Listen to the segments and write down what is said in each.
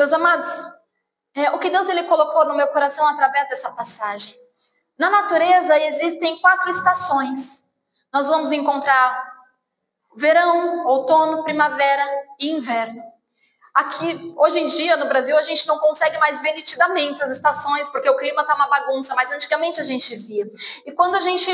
Meus amados, o que Deus ele colocou no meu coração através dessa passagem. Na natureza existem 4 estações. Nós vamos encontrar verão, outono, primavera e inverno. Aqui, hoje em dia, no Brasil, a gente não consegue mais ver nitidamente as estações, porque o clima está uma bagunça, mas antigamente a gente via. E quando a gente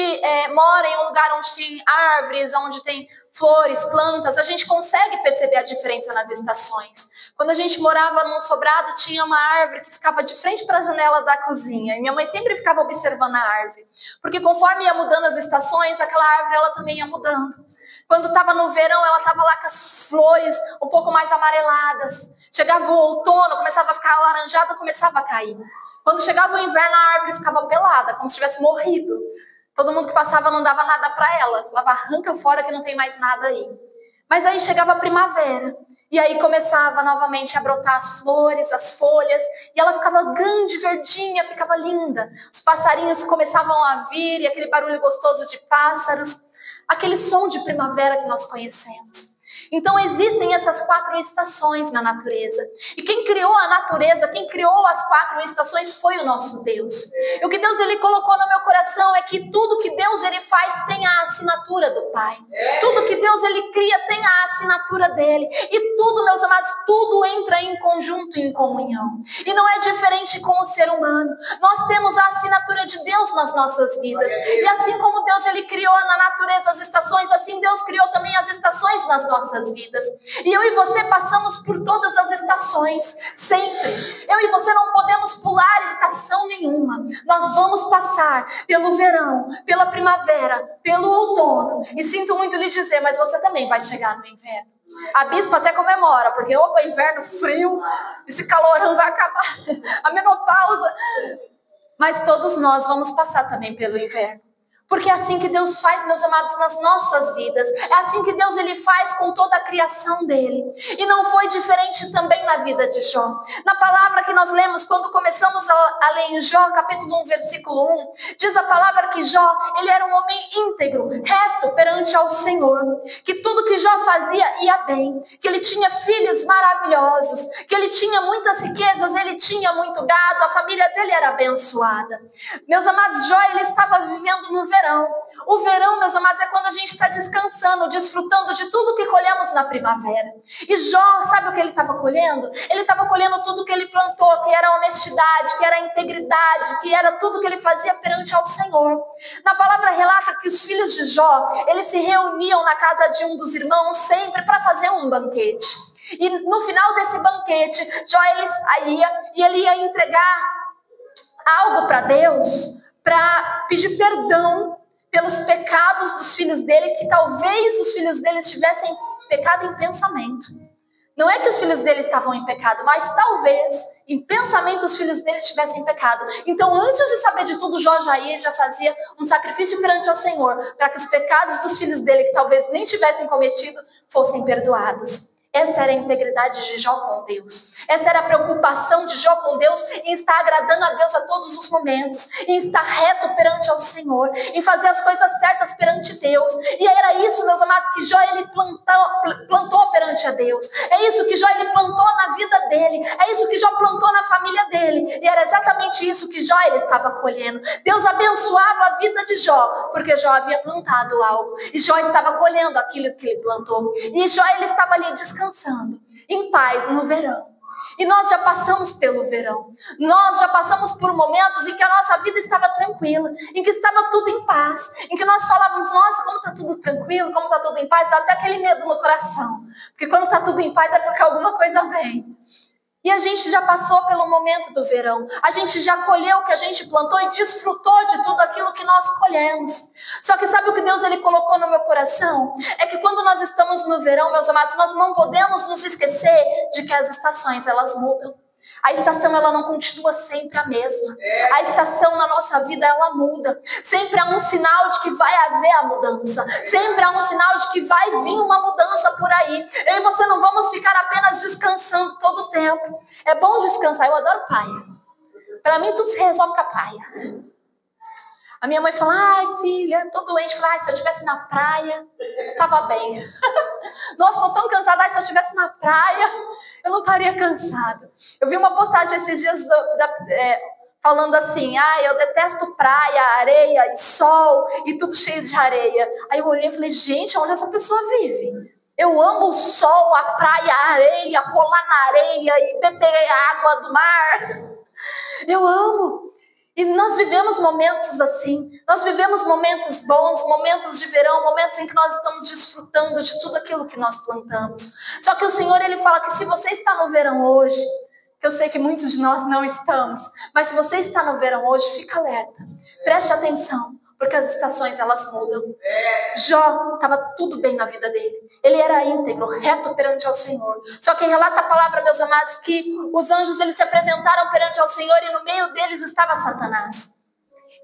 mora em um lugar onde tem árvores, onde tem flores, plantas, a gente consegue perceber a diferença nas estações. Quando a gente morava num sobrado, tinha uma árvore que ficava de frente para a janela da cozinha. E minha mãe sempre ficava observando a árvore. Porque conforme ia mudando as estações, aquela árvore ela também ia mudando. Quando estava no verão, ela estava lá com as flores um pouco mais amareladas. Chegava o outono, começava a ficar alaranjada, começava a cair. Quando chegava o inverno, a árvore ficava pelada, como se tivesse morrido. Todo mundo que passava não dava nada para ela. Falava, arranca fora que não tem mais nada aí. Mas aí chegava a primavera. E aí começava novamente a brotar as flores, as folhas. E ela ficava grande, verdinha, ficava linda. Os passarinhos começavam a vir, e aquele barulho gostoso de pássaros. Aquele som de primavera que nós conhecemos. Então existem essas 4 estações na natureza. E quem criou a natureza, quem criou as 4 estações foi o nosso Deus. E o que Deus ele colocou no meu coração é que tudo que Deus ele faz tem a assinatura do Pai. Tudo que Deus ele cria tem a assinatura dele. E tudo, meus amados, tudo entra em conjunto, em comunhão. E não é diferente com o ser humano. Nós temos a assinatura de Deus nas nossas vidas. E assim como Deus ele criou na natureza as estações, assim Deus criou também as estações nas nossas vidas. E eu e você passamos por todas as estações, sempre. Eu e você não podemos pular estação nenhuma. Nós vamos passar pelo verão, pela primavera, pelo outono. E sinto muito lhe dizer, mas você também vai chegar no inverno. A bispa até comemora, porque opa, inverno frio, esse calorão vai acabar, a menopausa. Mas todos nós vamos passar também pelo inverno. Porque é assim que Deus faz, meus amados, nas nossas vidas. É assim que Deus ele faz com toda a criação dele. E não foi diferente também na vida de Jó. Na palavra que nós lemos quando começamos a ler em Jó, capítulo 1, versículo 1, diz a palavra que Jó, ele era um homem íntegro, reto perante ao Senhor. Que tudo que Jó fazia ia bem. Que ele tinha filhos maravilhosos. Que ele tinha muitas riquezas, ele tinha muito gado, a família dele era abençoada. Meus amados, Jó, ele estava vivendo no verão. O verão, meus amados, é quando a gente está descansando, desfrutando de tudo que colhemos na primavera. E Jó, sabe o que ele estava colhendo? Ele estava colhendo tudo que ele plantou, que era honestidade, que era integridade, que era tudo que ele fazia perante ao Senhor. Na palavra relata que os filhos de Jó, eles se reuniam na casa de um dos irmãos sempre para fazer um banquete. E no final desse banquete, Jó ele ia entregar algo para Deus, para pedir perdão pelos pecados dos filhos dele, que talvez os filhos dele tivessem pecado em pensamento. Não é que os filhos dele estavam em pecado, mas talvez em pensamento os filhos dele tivessem pecado. Então, antes de saber de tudo, Jó já fazia um sacrifício perante ao Senhor, para que os pecados dos filhos dele, que talvez nem tivessem cometido, fossem perdoados. Essa era a integridade de Jó com Deus. Essa era a preocupação de Jó com Deus em estar agradando a Deus a todos os momentos, em estar reto perante ao Senhor, em fazer as coisas certas perante Deus. E era isso, meus amados, que Jó ele plantou perante a Deus. É isso que Jó ele plantou na vida dele. É isso que Jó plantou na família dele. E era exatamente isso que Jó ele estava colhendo. Deus abençoava a vida de Jó, porque Jó havia plantado algo. E Jó estava colhendo aquilo que ele plantou. E Jó ele estava ali descansando, em paz no verão. E nós já passamos pelo verão. Nós já passamos por momentos em que a nossa vida estava tranquila, em que estava tudo em paz, em que nós falávamos, nossa, como está tudo tranquilo, como está tudo em paz, dá até aquele medo no coração. Porque quando está tudo em paz é porque alguma coisa vem. E a gente já passou pelo momento do verão. A gente já colheu o que a gente plantou e desfrutou de tudo aquilo que nós colhemos. Só que sabe o que Deus ele colocou no meu coração? É que quando nós estamos no verão, meus amados, nós não podemos nos esquecer de que as estações, elas mudam. A estação, ela não continua sempre a mesma. A estação na nossa vida, ela muda. Sempre há um sinal de que vai haver a mudança. Sempre há um sinal de que vai vir uma mudança por aí. Eu e você não vamos ficar apenas descansando todo o tempo. É bom descansar, eu adoro praia. Para mim, tudo se resolve com a praia. A minha mãe fala, ai filha, tô doente. Fala, ai, se eu estivesse na praia, eu tava bem. Nossa, tô tão cansada, ai, se eu estivesse na praia, eu não estaria cansado. Eu vi uma postagem esses dias falando assim, eu detesto praia, areia e sol e tudo cheio de areia. Aí eu olhei e falei, gente, onde essa pessoa vive? Eu amo o sol, a praia, a areia, rolar na areia e beber a água do mar. Eu amo. E nós vivemos momentos assim, nós vivemos momentos bons, momentos de verão, momentos em que nós estamos desfrutando de tudo aquilo que nós plantamos. Só que o Senhor, Ele fala que se você está no verão hoje, que eu sei que muitos de nós não estamos, mas se você está no verão hoje, fica alerta, preste atenção, porque as estações elas mudam. Jó, estava tudo bem na vida dele, ele era íntegro, reto perante ao Senhor. Só que relata a palavra, meus amados, que os anjos eles se apresentaram perante ao Senhor e no meio deles estava Satanás.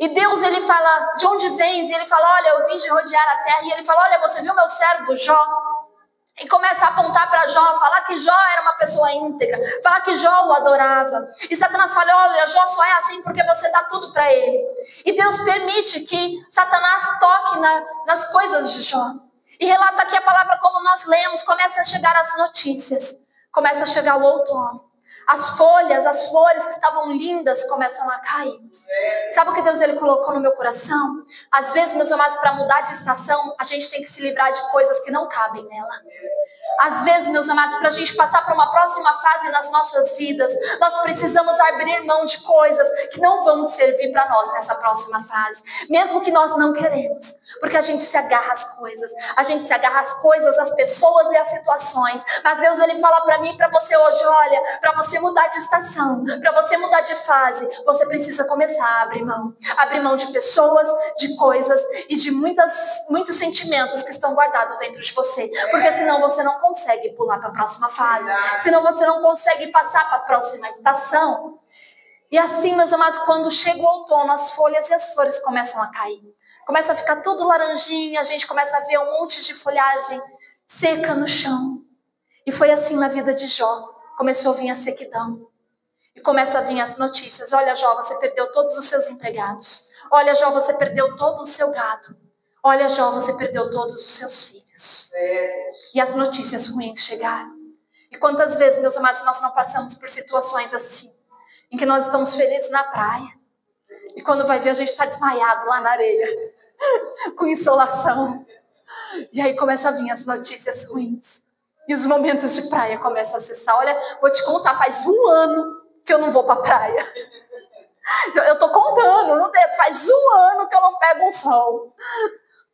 E Deus, ele fala, de onde vens? E ele fala, olha, eu vim de rodear a terra. E ele fala, olha, você viu meu servo Jó? E começa a apontar para Jó, falar que Jó era uma pessoa íntegra, falar que Jó o adorava. E Satanás fala, olha, Jó só é assim porque você dá tudo para ele. E Deus permite que Satanás toque nas coisas de Jó. E relata aqui a palavra como nós lemos, começa a chegar as notícias, começa a chegar o outono. As folhas, as flores que estavam lindas começam a cair. Sabe o que Deus ele colocou no meu coração? Às vezes, meus amados, para mudar de estação, a gente tem que se livrar de coisas que não cabem nela. Às vezes, meus amados, para a gente passar para uma próxima fase nas nossas vidas, nós precisamos abrir mão de coisas que não vão servir para nós nessa próxima fase. Mesmo que nós não queremos. Porque a gente se agarra às coisas. A gente se agarra às coisas, às pessoas e às situações. Mas Deus, ele fala para mim e para você hoje, olha, para você mudar de estação, para você mudar de fase, você precisa começar a abrir mão. Abrir mão de pessoas, de coisas e de muitos sentimentos que estão guardados dentro de você. Porque senão você não consegue pular para a próxima fase. Senão você não consegue passar para a próxima estação. E assim, meus amados, quando chega o outono, as folhas e as flores começam a cair. Começa a ficar tudo laranjinha, a gente começa a ver um monte de folhagem seca no chão. E foi assim na vida de Jó. Começou a vir a sequidão. E começa a vir as notícias. Olha, Jó, você perdeu todos os seus empregados. Olha, Jó, você perdeu todo o seu gado. Olha, Jó, você perdeu todos os seus filhos. E as notícias ruins chegaram. E quantas vezes, meus amados, nós não passamos por situações assim, em que nós estamos felizes na praia, e quando vai ver a gente está desmaiado lá na areia, com insolação. E aí começa a vir as notícias ruins. E os momentos de praia começam a cessar. Olha, vou te contar, faz 1 ano que eu não vou para a praia. Eu tô contando, no dedo, faz 1 ano que eu não pego um sol.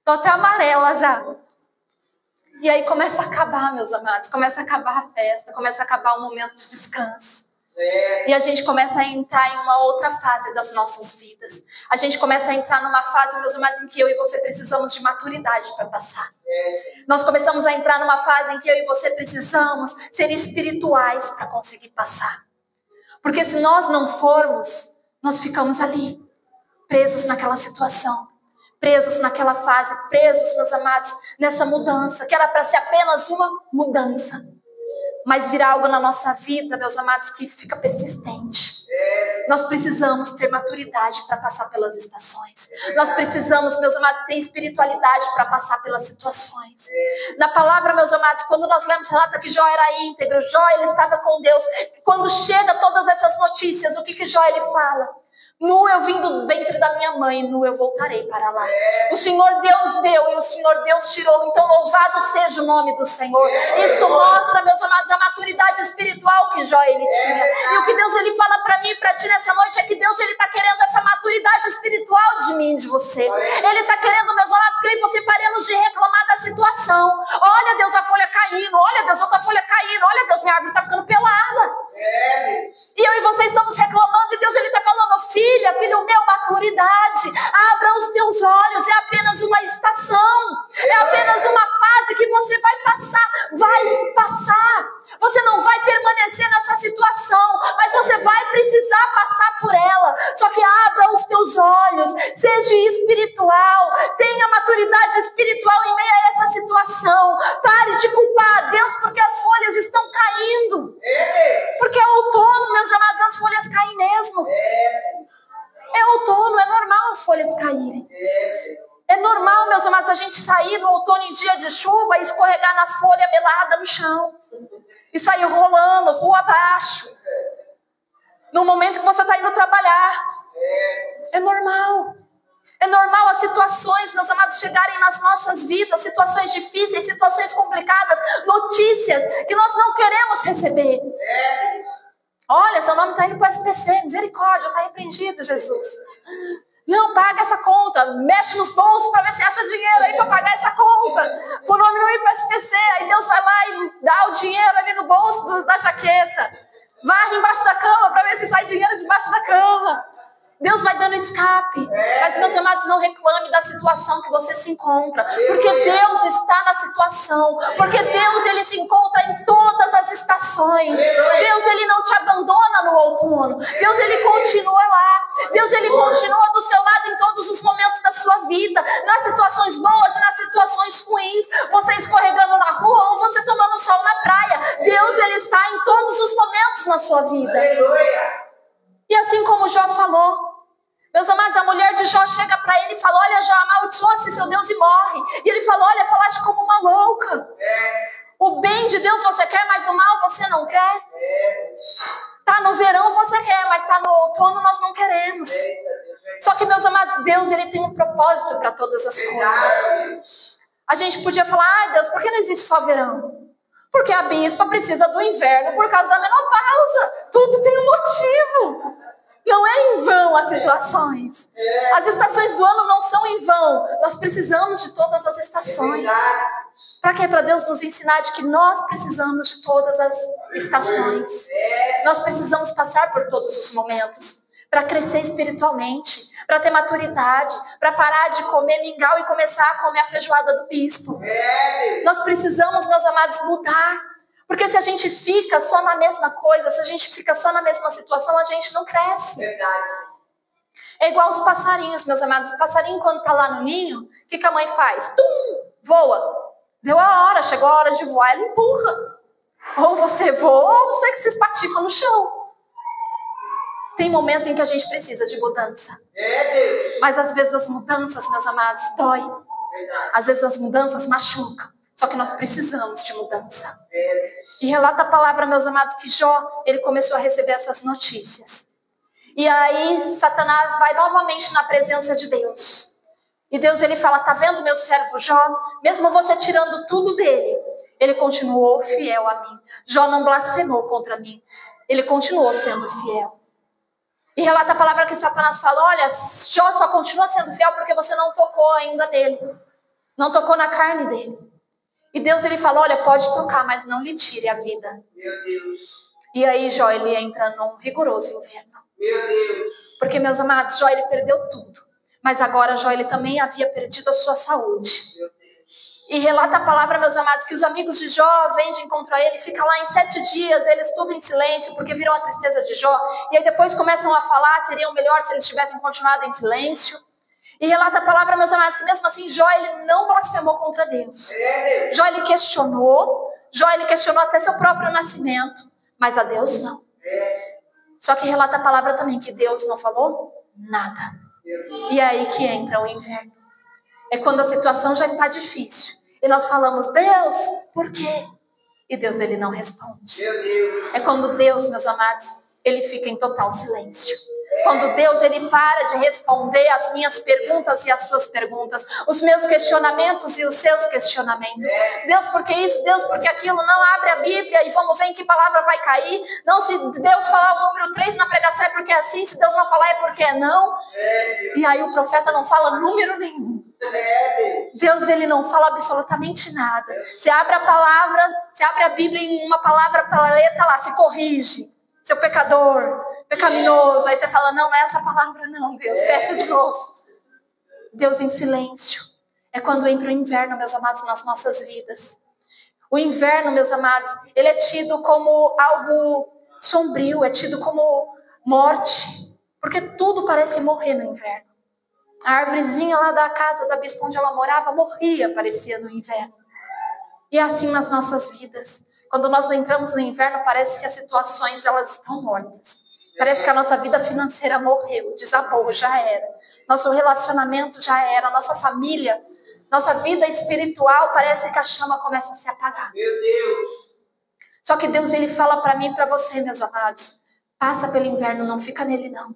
Tô até amarela já. E aí começa a acabar, meus amados, começa a acabar a festa, começa a acabar o momento de descanso. E a gente começa a entrar em uma outra fase das nossas vidas. A gente começa a entrar numa fase, meus amados, em que eu e você precisamos de maturidade para passar. Nós começamos a entrar numa fase em que eu e você precisamos ser espirituais para conseguir passar. Porque se nós não formos, nós ficamos ali, presos naquela situação. Presos naquela fase, presos, meus amados, nessa mudança, que era para ser apenas uma mudança. Mas virá algo na nossa vida, meus amados, que fica persistente. Nós precisamos ter maturidade para passar pelas estações. Nós precisamos, meus amados, ter espiritualidade para passar pelas situações. Na palavra, meus amados, quando nós lemos, relata que Jó era íntegro, Jó, ele estava com Deus. Quando chega todas essas notícias, o que Jó, ele fala? Nu eu vim do ventre da minha mãe, nu eu voltarei para lá. O Senhor Deus deu e o Senhor Deus tirou. Então louvado seja o nome do Senhor. Isso mostra, meus amados, a maturidade espiritual que Jó ele tinha. E o que Deus ele fala para mim e para ti nessa noite é que Deus ele está querendo essa maturidade espiritual de mim e de você. Ele está querendo, meus amados, que você paremos de reclamar da situação. Olha, Deus, a folha caindo. Olha, Deus, outra folha caindo. Olha, Deus, minha árvore está ficando pelada. E eu e você estamos reclamando e Deus ele está falando, filho meu, maturidade, abra os teus olhos, é apenas uma estação, é apenas uma fase que você vai passar, você não vai permanecer nessa situação, mas você vai precisar passar por ela, só que abra os teus olhos, seja espiritual, tenha maturidade espiritual em meio a essa situação, pare de culpar a Deus porque as folhas estão caindo, porque é outono, meus amados, as folhas caem mesmo. É outono, é normal as folhas caírem. É normal, meus amados, a gente sair no outono em dia de chuva e escorregar nas folhas meladas no chão. e sair rolando rua abaixo. No momento que você está indo trabalhar. É normal. É normal as situações, meus amados, chegarem nas nossas vidas, situações difíceis, situações complicadas, notícias que nós não queremos receber. Olha, seu nome está indo para o SPC, misericórdia, está repreendido, Jesus. Não, paga essa conta, mexe nos bolsos para ver se acha dinheiro aí para pagar essa conta. Por nome não ir para o SPC, aí Deus vai lá e dá o dinheiro ali no bolso da jaqueta. Varre embaixo da cama para ver se sai dinheiro debaixo da cama. Deus vai dando escape. Mas, meus amados, não reclame da situação que você se encontra. Porque Deus está na situação. Porque Deus, Ele se encontra em todas as estações. Deus, Ele não te abandona no outono. Deus, Ele continua lá. Deus, Ele continua do seu lado em todos os momentos da sua vida. Nas situações boas e nas situações ruins. Você escorregando na rua ou você tomando sol na praia. Deus, Ele está em todos os momentos na sua vida. E assim como Jó falou, meus amados, a mulher de Jó chega para ele e fala, olha, Jó, amaldiçoa-se seu Deus e morre. E ele fala, olha, falaste como uma louca. O bem de Deus você quer, mas o mal você não quer. Tá no verão você quer, mas tá no outono nós não queremos. Só que, meus amados, Deus, Ele tem um propósito para todas as coisas. A gente podia falar, Deus, por que não existe só verão? Porque a bispa precisa do inverno por causa da menopausa. Tudo tem um motivo. Não é em vão as situações. As estações do ano não são em vão. Nós precisamos de todas as estações. Para quê? Para Deus nos ensinar de que nós precisamos de todas as estações. Nós precisamos passar por todos os momentos. Para crescer espiritualmente. Para ter maturidade. Para parar de comer mingau e começar a comer a feijoada do bispo. Nós precisamos, meus amados, mudar. Porque se a gente fica só na mesma coisa, se a gente fica só na mesma situação, a gente não cresce. Verdade. É igual os passarinhos, meus amados. O passarinho, quando está lá no ninho, o que a mãe faz? Tum! Voa. Deu a hora, chegou a hora de voar, ela empurra. Ou você voa, ou você que se espatifa no chão. Tem momentos em que a gente precisa de mudança. Mas às vezes as mudanças, meus amados, dói. Às vezes as mudanças machucam. Só que nós precisamos de mudança. E relata a palavra, meus amados, que Jó, ele começou a receber essas notícias. E aí Satanás vai novamente na presença de Deus. E Deus, ele fala, tá vendo meu servo Jó? Mesmo você tirando tudo dele, ele continuou fiel a mim. Jó não blasfemou contra mim. Ele continuou sendo fiel. E relata a palavra que Satanás fala, olha, Jó só continua sendo fiel porque você não tocou ainda nele. Não tocou na carne dele. E Deus, ele fala, olha, pode tocar, mas não lhe tire a vida. Meu Deus. E aí Jó, ele entra num rigoroso inverno. Meu Deus. Porque, meus amados, Jó, ele perdeu tudo. Mas agora Jó, ele também havia perdido a sua saúde. Meu Deus. E relata a palavra, meus amados, que os amigos de Jó vêm de encontrar ele, fica lá em 7 dias, eles tudo em silêncio, porque viram a tristeza de Jó. E aí depois começam a falar, seria melhor se eles tivessem continuado em silêncio. E relata a palavra, meus amados, que mesmo assim Jó, ele não blasfemou contra Deus. Jó, ele questionou. Jó, ele questionou até seu próprio nascimento. Mas a Deus não. Só que relata a palavra também que Deus não falou nada. E é aí que entra o inverno. É quando a situação já está difícil. E nós falamos, Deus, por quê? E Deus, ele não responde. É quando Deus, meus amados, ele fica em total silêncio. Quando Deus, ele para de responder as minhas perguntas e as suas perguntas, os meus questionamentos e os seus questionamentos. Deus, por que isso? Deus, por que aquilo? Não, abre a Bíblia e vamos ver em que palavra vai cair. Não, se Deus falar o número 3 na pregação é porque é assim, se Deus não falar é porque é não. E aí o profeta não fala número nenhum. Deus, ele não fala absolutamente nada. Você abre a palavra, você abre a Bíblia em uma palavra para ler, tá lá, se corrige. Seu pecador, pecaminoso. Aí você fala, não é essa palavra não, Deus. Fecha de novo. Deus em silêncio. É quando entra o inverno, meus amados, nas nossas vidas. O inverno, meus amados, ele é tido como algo sombrio, é tido como morte. Porque tudo parece morrer no inverno. A árvorezinha lá da casa da bispa onde ela morava morria, parecia no inverno. E é assim nas nossas vidas. Quando nós entramos no inverno, parece que as situações elas estão mortas. Parece que a nossa vida financeira morreu, desabou, já era. Nosso relacionamento já era, nossa família, nossa vida espiritual, parece que a chama começa a se apagar. Meu Deus. Só que Deus, ele fala para mim e para você, meus amados, passa pelo inverno, não fica nele não.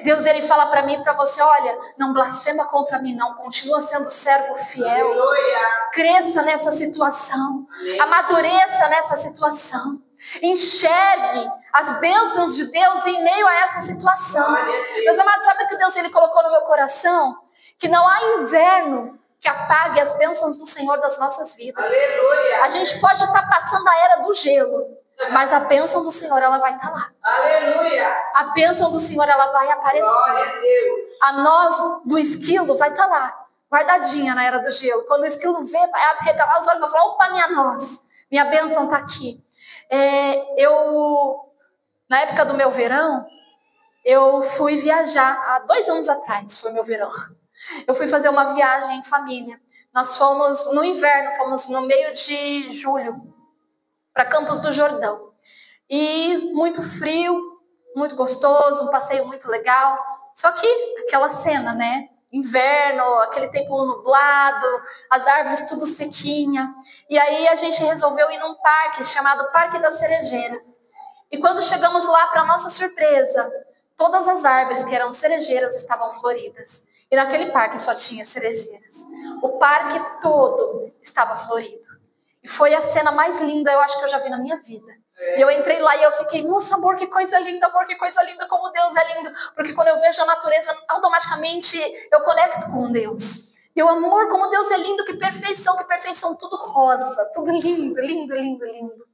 Deus, ele fala para mim e para você, olha, não blasfema contra mim não, continua sendo servo fiel. Cresça nessa situação, amadureça nessa situação. Enxergue as bênçãos de Deus em meio a essa situação. Meus amados, sabe o que Deus, ele colocou no meu coração? Que não há inverno que apague as bênçãos do Senhor das nossas vidas. A gente pode estar passando a era do gelo, mas a bênção do Senhor, ela vai estar lá. Aleluia. A bênção do Senhor, ela vai aparecer. Glória a Deus. A noz do esquilo vai estar lá, guardadinha na era do gelo. Quando o esquilo vê, vai arregalar os olhos e vai falar, opa, minha noz, minha bênção está aqui. Na época do meu verão, eu fui viajar, há 2 anos atrás foi meu verão. Eu fui fazer uma viagem em família. Nós fomos no inverno, fomos no meio de julho, para Campos do Jordão. E muito frio, muito gostoso, um passeio muito legal. Só que aquela cena, né? Inverno, aquele tempo nublado, as árvores tudo sequinha. E aí a gente resolveu ir num parque chamado Parque da Cerejeira. E quando chegamos lá, para nossa surpresa, todas as árvores que eram cerejeiras estavam floridas. E naquele parque só tinha cerejeiras. O parque todo estava florido. E foi a cena mais linda, eu acho que eu já vi na minha vida. E eu entrei lá e eu fiquei, nossa, amor, que coisa linda, como Deus é lindo. Porque quando eu vejo a natureza, automaticamente eu conecto com Deus. E eu, amor, como Deus é lindo, que perfeição, tudo rosa, tudo lindo, lindo, lindo, lindo.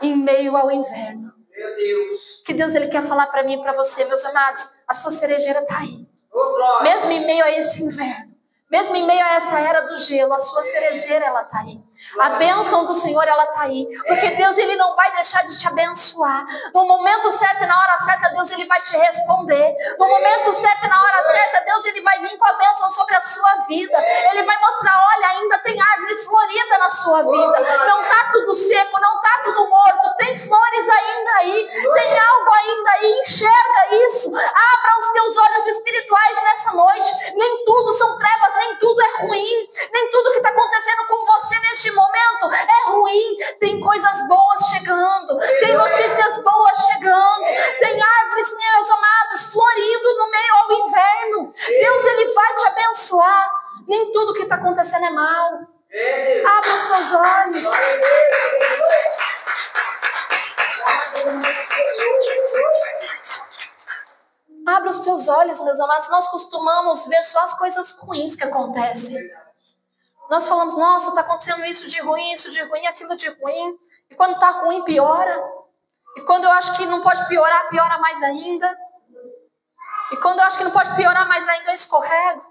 Em meio ao inverno. Meu Deus. Que Deus, ele quer falar para mim e para você, meus amados, a sua cerejeira está aí. Oh, glória. Mesmo em meio a esse inverno, mesmo em meio a essa era do gelo, a sua cerejeira, ela está aí. A bênção do Senhor, ela está aí. Porque Deus, ele não vai deixar de te abençoar. No momento certo e na hora certa, Deus, ele vai te responder. No momento certo e na hora certa, Deus, ele vai vir com a bênção sobre a sua vida. Ele vai mostrar, olha, ainda tem árvore florida na sua vida. Não está tudo seco, não está tudo morto. Tem flores ainda aí. Tem algo ainda aí. Enxerga isso. Abra os teus olhos espirituais nessa noite. Nem tudo são trevas, nem tudo é ruim. Nem tudo que está acontecendo com você neste momento é ruim. Tem coisas boas chegando, tem notícias boas chegando, tem árvores, meus amados, florindo no meio ao inverno. Deus, ele vai te abençoar. Nem tudo que está acontecendo é mal. Abra os teus olhos. Abra os teus olhos, meus amados. Nós costumamos ver só as coisas ruins que acontecem. Nós falamos, nossa, está acontecendo isso de ruim, aquilo de ruim. E quando está ruim, piora. E quando eu acho que não pode piorar, piora mais ainda. E quando eu acho que não pode piorar mais ainda, eu escorrego.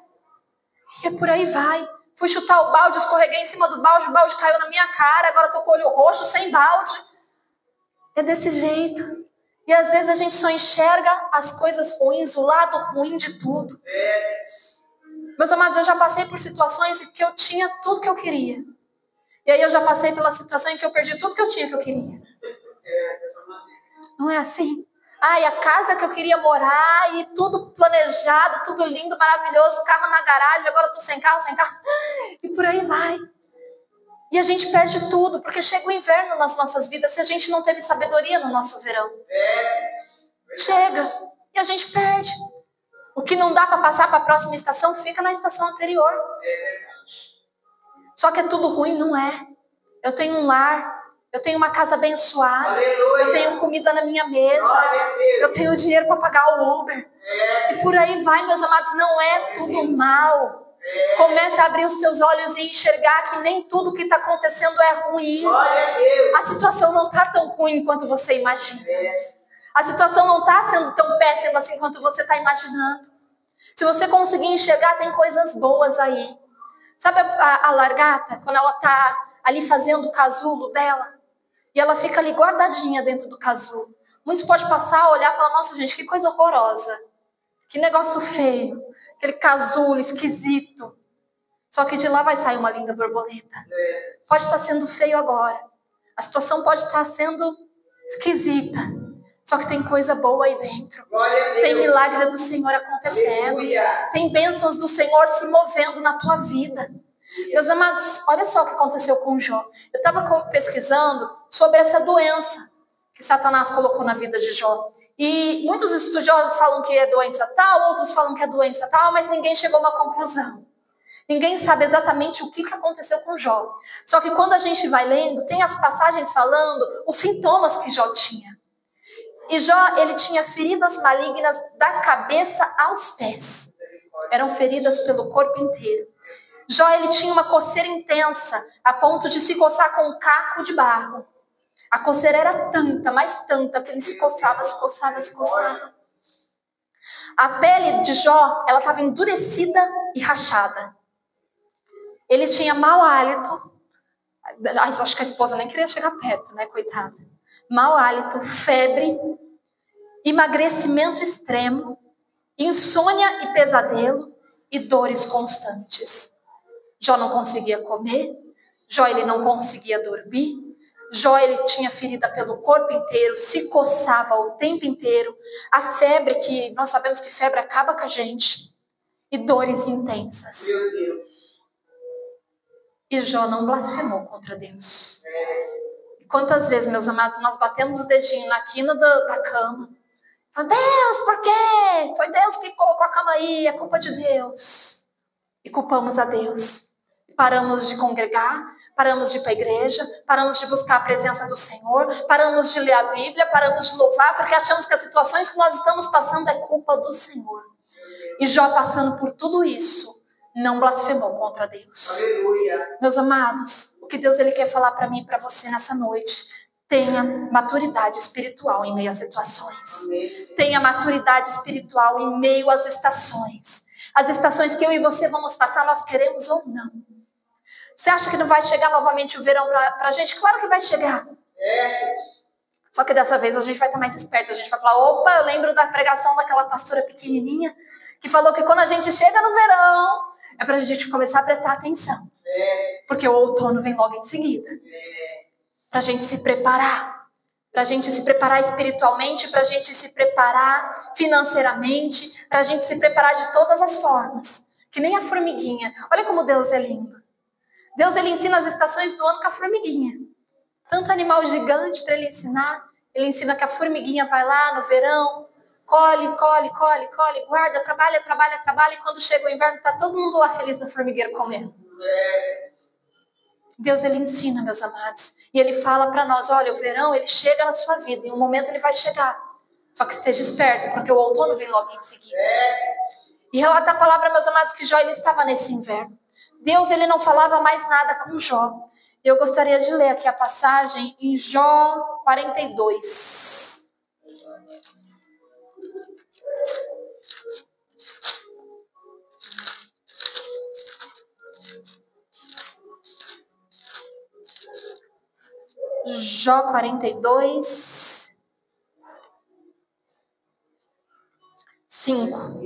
E por aí vai. Fui chutar o balde, escorreguei em cima do balde, o balde caiu na minha cara, agora estou com o olho roxo, sem balde. É desse jeito. E às vezes a gente só enxerga as coisas ruins, o lado ruim de tudo. Meus amados, eu já passei por situações em que eu tinha tudo que eu queria. E aí eu já passei pela situação em que eu perdi tudo que eu tinha que eu queria. Não é assim? E a casa que eu queria morar e tudo planejado, tudo lindo, maravilhoso, carro na garagem, agora eu tô sem carro. E por aí vai. E a gente perde tudo, porque chega o inverno nas nossas vidas se a gente não teve sabedoria no nosso verão. Chega. E a gente perde. O que não dá para passar para a próxima estação, fica na estação anterior. Só que é tudo ruim, não é. Eu tenho um lar, eu tenho uma casa abençoada, Aleluia. eu tenho comida na minha mesa, eu tenho dinheiro para pagar o Uber. E por aí vai, meus amados, não é tudo mal. Começa a abrir os teus olhos e enxergar que nem tudo que está acontecendo é ruim. A situação não está tão ruim quanto você imagina. A situação não está sendo tão péssima assim quanto você está imaginando. Se você conseguir enxergar, tem coisas boas aí. Sabe a largata, quando ela está ali fazendo o casulo dela? E ela fica ali guardadinha dentro do casulo. Muitos podem passar, olhar e falar, nossa gente, que coisa horrorosa. Que negócio feio. Aquele casulo esquisito. Só que de lá vai sair uma linda borboleta. Pode estar sendo feio agora. A situação pode estar sendo esquisita. Só que tem coisa boa aí dentro. Tem milagre do Senhor acontecendo. Tem bênçãos do Senhor se movendo na tua vida. Meus amados, olha só o que aconteceu com Jó. Eu estava pesquisando sobre essa doença que Satanás colocou na vida de Jó. E muitos estudiosos falam que é doença tal, outros falam que é doença tal, mas ninguém chegou a uma conclusão. Ninguém sabe exatamente o que aconteceu com Jó. Só que quando a gente vai lendo, tem as passagens falando os sintomas que Jó tinha. E Jó, ele tinha feridas malignas da cabeça aos pés. Eram feridas pelo corpo inteiro. Jó, ele tinha uma coceira intensa, a ponto de se coçar com um caco de barro. A coceira era tanta, mas tanta, que ele se coçava. A pele de Jó, ela estava endurecida e rachada. Ele tinha mau hálito. Acho que a esposa nem queria chegar perto, né, coitada. Mau hálito, febre, emagrecimento extremo, insônia e pesadelo e dores constantes. Jó não conseguia comer, Jó ele não conseguia dormir, Jó ele tinha ferida pelo corpo inteiro, se coçava o tempo inteiro, a febre, que nós sabemos que febre acaba com a gente, e dores intensas. Meu Deus. E Jó não blasfemou contra Deus. Quantas vezes, meus amados, nós batemos o dedinho na quina da cama, falando, Deus, por quê? Foi Deus que colocou a cama aí, é culpa de Deus. E culpamos a Deus. Paramos de congregar, paramos de ir para a igreja, paramos de buscar a presença do Senhor, paramos de ler a Bíblia, paramos de louvar, porque achamos que as situações que nós estamos passando é culpa do Senhor. E Jó, passando por tudo isso, não blasfemou contra Deus. Aleluia. Meus amados, o que Deus ele quer falar para mim e para você nessa noite, tenha maturidade espiritual em meio às situações. Tenha maturidade espiritual em meio às estações. As estações que eu e você vamos passar, nós queremos ou não. Você acha que não vai chegar novamente o verão para a gente? Claro que vai chegar. Só que dessa vez a gente vai estar mais esperto. A gente vai falar, opa, eu lembro da pregação daquela pastora pequenininha que falou que quando a gente chega no verão, é para a gente começar a prestar atenção. Porque o outono vem logo em seguida. Para a gente se preparar. Para a gente se preparar espiritualmente, para a gente se preparar financeiramente, para a gente se preparar de todas as formas. Que nem a formiguinha. Olha como Deus é lindo. Deus ele ensina as estações do ano com a formiguinha. Tanto animal gigante para ele ensinar. Ele ensina que a formiguinha vai lá no verão, colhe, guarda, trabalha. E quando chega o inverno, está todo mundo lá feliz no formigueiro comendo. Deus ele ensina, meus amados. E ele fala para nós, olha, o verão ele chega na sua vida. Em um momento ele vai chegar. Só que esteja esperto, porque o outono vem logo em seguida. E relata a palavra, meus amados, que Jó ele estava nesse inverno. Deus ele não falava mais nada com Jó. Eu gostaria de ler aqui a passagem em Jó 42. Jó 42, 5.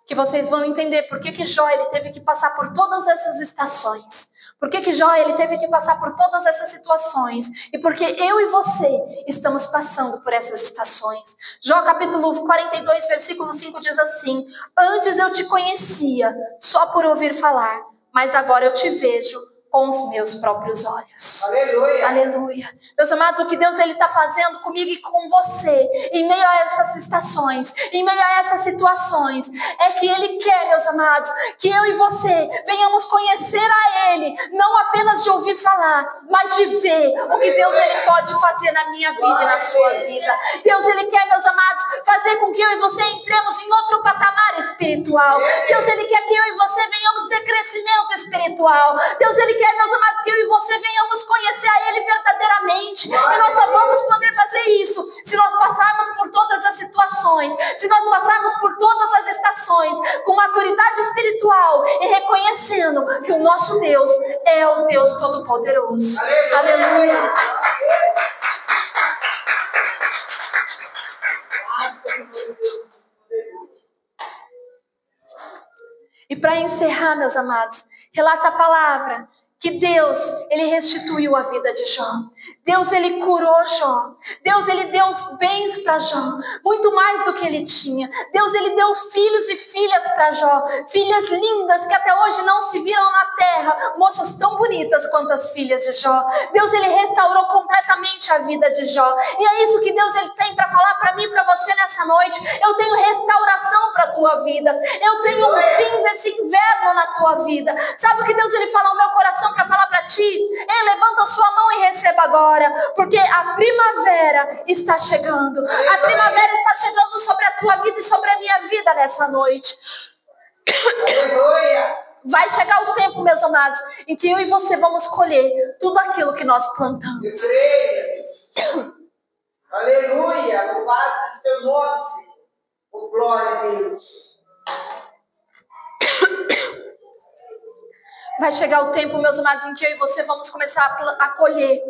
Que vocês vão entender por que Jó ele teve que passar por todas essas estações. Por que Jó ele teve que passar por todas essas situações. E porque eu e você estamos passando por essas estações. Jó capítulo 42, versículo 5 diz assim: antes eu te conhecia só por ouvir falar, mas agora eu te vejo com os meus próprios olhos. Aleluia. Aleluia. Meus amados, o que Deus ele está fazendo comigo e com você, em meio a essas estações, em meio a essas situações, é que Ele quer, meus amados, que eu e você venhamos conhecer a Ele, não apenas de ouvir falar, mas de ver o que Deus ele pode fazer na minha vida e na sua vida. Deus ele quer, meus amados, fazer com que eu e você entremos em outro patamar espiritual. Deus ele quer que eu e você venhamos ter crescimento espiritual. Deus ele quer, meus amados, que eu e você venhamos conhecer a Ele verdadeiramente. E nós só vamos poder fazer isso se nós passarmos por todas as situações, se nós passarmos por todas as estações com maturidade espiritual e reconhecendo que o nosso Deus é o Deus Todo-Poderoso. Aleluia. E para encerrar, meus amados, relata a palavra que Deus, ele restituiu a vida de Jó. Deus, ele curou Jó. Deus, ele deu os bens para Jó, muito mais do que ele tinha. Deus, ele deu filhos e filhas para Jó, filhas lindas que até hoje não se viram na terra, moças tão bonitas quanto as filhas de Jó. Deus, ele restaurou completamente a vida de Jó. E é isso que Deus, ele tem para falar para mim e para você nessa noite. Eu tenho restauração para a tua vida. Eu tenho um fim desse inverno na tua vida. Sabe o que Deus, ele fala ao meu coração para falar para ti? Ei, levanta a sua mão e receba agora, porque a primavera está chegando. A primavera está chegando sobre a tua vida e sobre a minha vida nessa noite. Aleluia. Vai chegar o tempo, meus amados, em que eu e você vamos colher tudo aquilo que nós plantamos. Eu creio. Aleluia. Louvado seja o teu nome, Senhor. Oh, glória a Deus. Vai chegar o tempo, meus amados, em que eu e você vamos começar a colher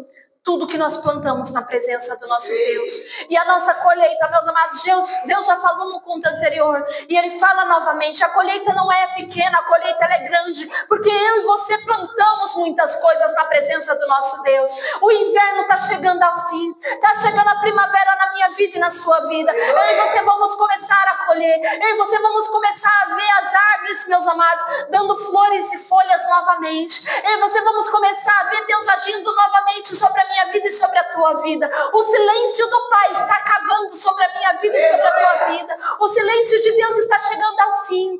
tudo que nós plantamos na presença do nosso Deus. E a nossa colheita, meus amados, Deus já falou no culto anterior, e ele fala novamente, a colheita não é pequena, a colheita ela é grande, porque eu e você plantamos muitas coisas na presença do nosso Deus. O inverno está chegando ao fim, está chegando a primavera na minha vida e na sua vida. Eu e você vamos começar a colher, eu e você vamos começar a ver as árvores, meus amados, dando flores e folhas novamente. Eu e você vamos começar a ver Deus agindo novamente sobre a minha vida e sobre a tua vida. O silêncio do Pai está acabando sobre a minha vida e sobre a tua vida. O silêncio de Deus está chegando ao fim.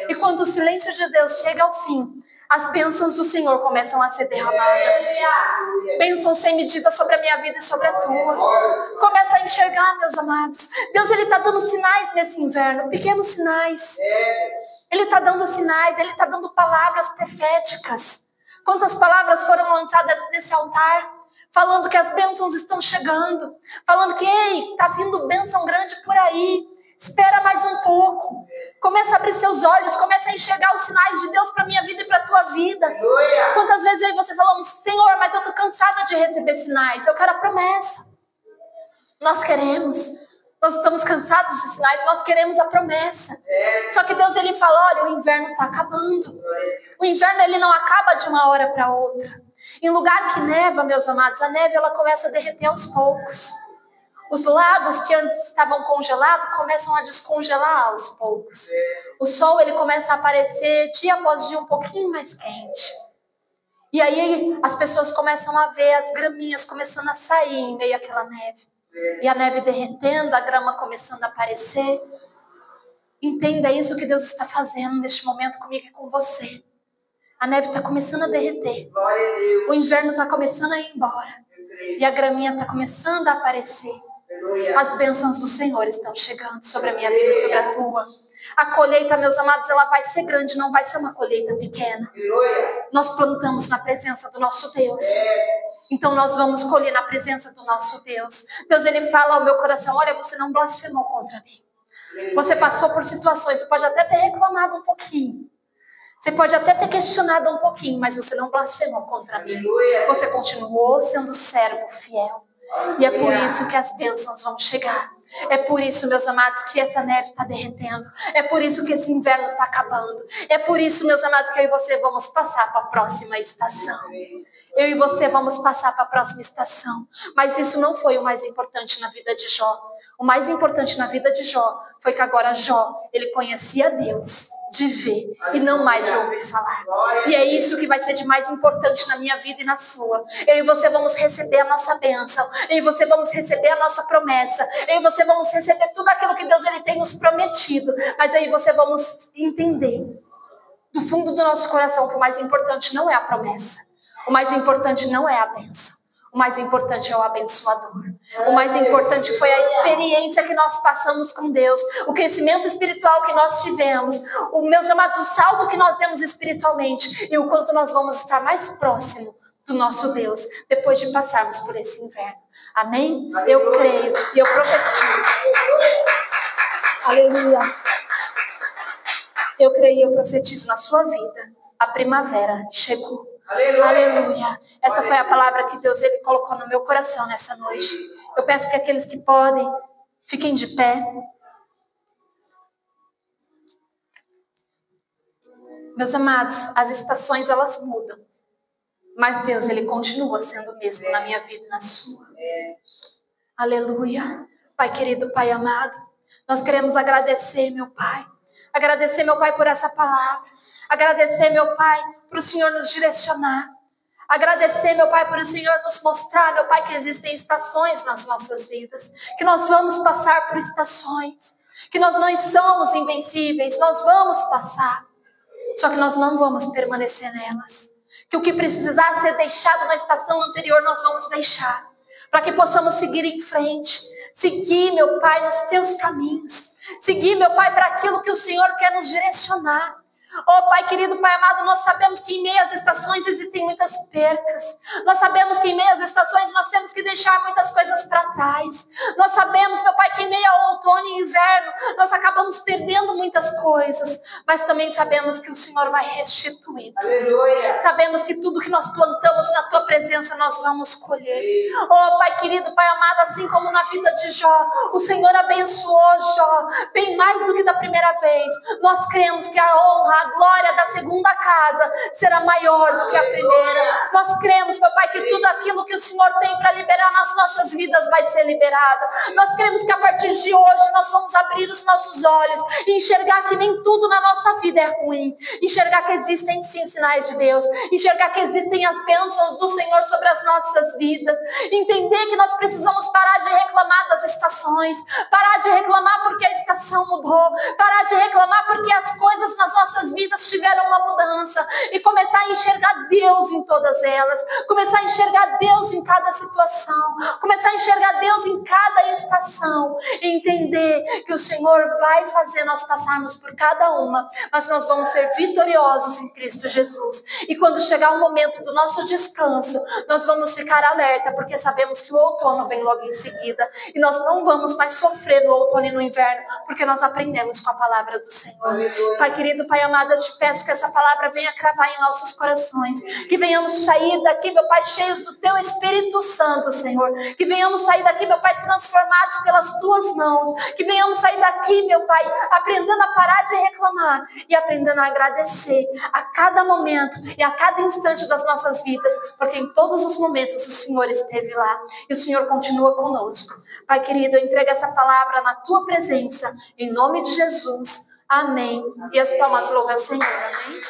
E quando o silêncio de Deus chega ao fim, as bênçãos do Senhor começam a ser derramadas. Bênçãos sem medida sobre a minha vida e sobre a tua. Começa a enxergar, meus amados. Deus, ele está dando sinais nesse inverno, pequenos sinais. Ele está dando sinais, ele está dando palavras proféticas. Quantas palavras foram lançadas nesse altar? Falando que as bênçãos estão chegando. Falando que, ei, está vindo bênção grande por aí. Espera mais um pouco. Começa a abrir seus olhos. Começa a enxergar os sinais de Deus para a minha vida e para a tua vida. Quantas vezes eu e você falamos, Senhor, mas eu estou cansada de receber sinais. Eu quero a promessa. Nós queremos. Nós estamos cansados de sinais, nós queremos a promessa. Só que Deus, ele fala, olha, o inverno está acabando. O inverno, ele não acaba de uma hora para outra. Em lugar que neva, meus amados, a neve, ela começa a derreter aos poucos. Os lagos que antes estavam congelados, começam a descongelar aos poucos. O sol, ele começa a aparecer dia após dia um pouquinho mais quente. E aí, as pessoas começam a ver as graminhas começando a sair em meio àquela neve. E a neve derretendo, a grama começando a aparecer. Entenda isso que Deus está fazendo neste momento comigo e com você. A neve está começando a derreter. O inverno está começando a ir embora. E a graminha está começando a aparecer. As bênçãos do Senhor estão chegando sobre a minha vida e sobre a tua. A colheita, meus amados, ela vai ser grande, não vai ser uma colheita pequena. Nós plantamos na presença do nosso Deus. Então nós vamos colher na presença do nosso Deus. Deus, ele fala ao meu coração, olha, você não blasfemou contra mim. Você passou por situações, você pode até ter reclamado um pouquinho. Você pode até ter questionado um pouquinho, mas você não blasfemou contra mim. Você continuou sendo servo fiel. E é por isso que as bênçãos vão chegar. É por isso, meus amados, que essa neve está derretendo. É por isso que esse inverno está acabando. É por isso, meus amados, que eu e você vamos passar para a próxima estação. Eu e você vamos passar para a próxima estação. Mas isso não foi o mais importante na vida de Jó. O mais importante na vida de Jó foi que agora Jó, ele conhecia Deus de ver e não mais de ouvir falar. E é isso que vai ser de mais importante na minha vida e na sua. Eu e você vamos receber a nossa bênção. Eu e você vamos receber a nossa promessa. Eu e você vamos receber tudo aquilo que Deus, ele tem nos prometido. Mas aí você vamos entender do fundo do nosso coração que o mais importante não é a promessa. O mais importante não é a bênção. O mais importante é o abençoador. O mais importante foi a experiência que nós passamos com Deus. O crescimento espiritual que nós tivemos. Meus amados, o saldo que nós temos espiritualmente. E o quanto nós vamos estar mais próximo do nosso Deus. Depois de passarmos por esse inverno. Amém? Eu creio e eu profetizo. Aleluia. Eu creio e eu profetizo na sua vida. A primavera chegou. Aleluia. Essa foi a palavra que Deus, ele colocou no meu coração nessa noite. Eu peço que aqueles que podem, fiquem de pé. Meus amados, as estações, elas mudam. Mas Deus, Ele continua sendo o mesmo na minha vida e na sua. Aleluia. Pai querido, Pai amado, nós queremos agradecer, meu Pai. Agradecer, meu Pai, por essa palavra. Agradecer, meu Pai, por o Senhor nos direcionar. Agradecer, meu Pai, por o Senhor nos mostrar, meu Pai, que existem estações nas nossas vidas. Que nós vamos passar por estações. Que nós não somos invencíveis, nós vamos passar. Só que nós não vamos permanecer nelas. Que o que precisar ser deixado na estação anterior, nós vamos deixar. Para que possamos seguir em frente. Seguir, meu Pai, nos teus caminhos. Seguir, meu Pai, para aquilo que o Senhor quer nos direcionar. Oh, Pai querido, Pai amado, nós sabemos que em meio às estações existem muitas percas. Nós sabemos que em meio às estações nós temos que deixar muitas coisas para trás. Nós sabemos, meu Pai, que em meio ao outono e inverno nós acabamos perdendo muitas coisas. Mas também sabemos que o Senhor vai restituir. Aleluia. Sabemos que tudo que nós plantamos na Tua presença nós vamos colher. Oh, Pai querido, Pai amado, assim como na vida de Jó, o Senhor abençoou Jó bem mais do que da primeira vez. Nós cremos que a honra, a glória da segunda casa será maior do que a primeira. Nós cremos, meu Pai, que tudo aquilo que o Senhor tem para liberar nas nossas vidas vai ser liberado. Nós cremos que a partir de hoje nós vamos abrir os nossos olhos e enxergar que nem tudo na nossa vida é ruim. Enxergar que existem sim sinais de Deus. Enxergar que existem as bênçãos do Senhor sobre as nossas vidas. Entender que nós precisamos parar de reclamar das estações. Parar de reclamar porque a estação mudou. Parar de reclamar porque as coisas nas nossas vidas tiveram uma mudança e começar a enxergar Deus em todas elas, começar a enxergar Deus em cada situação, começar a enxergar Deus em cada estação, e entender que o Senhor vai fazer nós passarmos por cada uma, mas nós vamos ser vitoriosos em Cristo Jesus. E quando chegar o momento do nosso descanso, nós vamos ficar alerta, porque sabemos que o outono vem logo em seguida, e nós não vamos mais sofrer no outono e no inverno, porque nós aprendemos com a palavra do Senhor. Aleluia. Pai querido, Pai amado, eu te peço que essa palavra venha cravar em nossos corações, que venhamos sair daqui, meu Pai, cheios do Teu Espírito Santo, Senhor, que venhamos sair daqui, meu Pai, transformados pelas Tuas mãos, que venhamos sair daqui, meu Pai, aprendendo a parar de reclamar e aprendendo a agradecer a cada momento e a cada instante das nossas vidas, porque em todos os momentos o Senhor esteve lá e o Senhor continua conosco. Pai querido, eu entrego essa palavra na Tua presença, em nome de Jesus. Amém. E as palmas louvam ao Senhor. Amém.